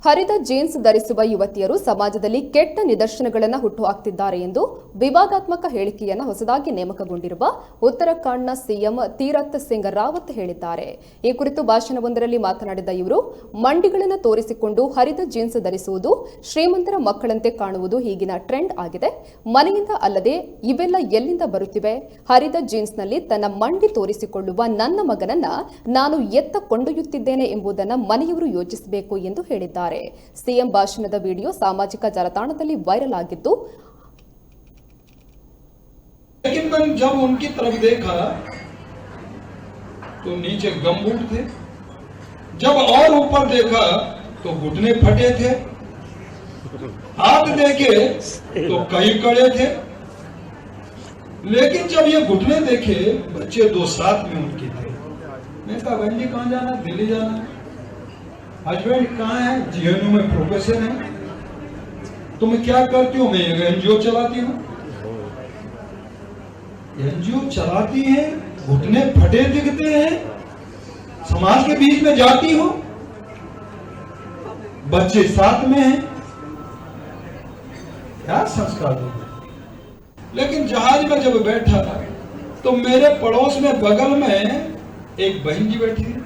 ಹರಿದ ಜೀನ್ಸ್ ಧರಿಸುವ ಯುವತಿಯರು ಸಮಾಜದಲ್ಲಿ ಕೆಟ್ಟ ನಿದರ್ಶನಗಳನ್ನು ಹುಟ್ಟುಹಾಕ್ತಿದ್ದಾರೆ ಎಂದು ವಿವಾದಾತ್ಮಕ ಹೇಳಿಕೆಯನ್ನು ಹೊಸದಾಗಿ ನೇಮಕಗೊಂಡಿರುವ ಉತ್ತರಾಖಂಡ್ನ ಸಿಎಂ ತೀರತ್ ಸಿಂಗ್ ರಾವತ್ ಹೇಳಿದ್ದಾರೆ. ಈ ಕುರಿತು ಭಾಷಣವೊಂದರಲ್ಲಿ ಮಾತನಾಡಿದ ಇವರು, ಮಂಡಿಗಳನ್ನು ತೋರಿಸಿಕೊಂಡು ಹರಿದ ಜೀನ್ಸ್ ಧರಿಸುವುದು ಶ್ರೀಮಂತರ ಮಕ್ಕಳಂತೆ ಕಾಣುವುದು ಈಗಿನ ಟ್ರೆಂಡ್ ಆಗಿದೆ. ಮನೆಯಿಂದ ಅಲ್ಲದೆ ಇವೆಲ್ಲ ಎಲ್ಲಿಂದ ಬರುತ್ತಿವೆ? ಹರಿದ ಜೀನ್ಸ್ನಲ್ಲಿ ತನ್ನ ಮಂಡಿ ತೋರಿಸಿಕೊಳ್ಳುವ ನನ್ನ ಮಗನನ್ನ ನಾನು ಎತ್ತ ಕೊಂಡೊಯ್ಯುತ್ತಿದ್ದೇನೆ ಎಂಬುದನ್ನು ಮನೆಯವರು ಯೋಚಿಸಬೇಕು ಎಂದು ಹೇಳಿದ್ದಾರೆ. ಸಿಎಂ ಭಾಷಣದ ವಿಡಿಯೋ ಸಾಮಾಜಿಕ ಜಾಲತಾಣದಲ್ಲಿ ವೈರಲ್ ಆಗಿದ್ದು, लेकिन मैंने जब उनकी तरफ देखा तो नीचे गमबूट थे, जब और ऊपर देखा तो घुटने फटे थे, हाथ देखे तो कई कड़े थे, लेकिन जब ये घुटने देखे बच्चे दो साथ में उनके थे। मैं कहा, बहन जी कहां जाना? दिल्ली जाना है। हस्बैंड कहाँ है? जीएनयू में प्रोफेसर है। तो मैं क्या करती हूँ? मैं एक एनजीओ चलाती हूँ। एनजीओ चलाती है, घुटने फटे दिखते हैं, समाज के बीच में जाती हो, बच्चे साथ में हैं, क्या संस्कार दोगे? लेकिन जहाज में जब बैठा तो मेरे पड़ोस में बगल में एक बहन जी बैठी थी।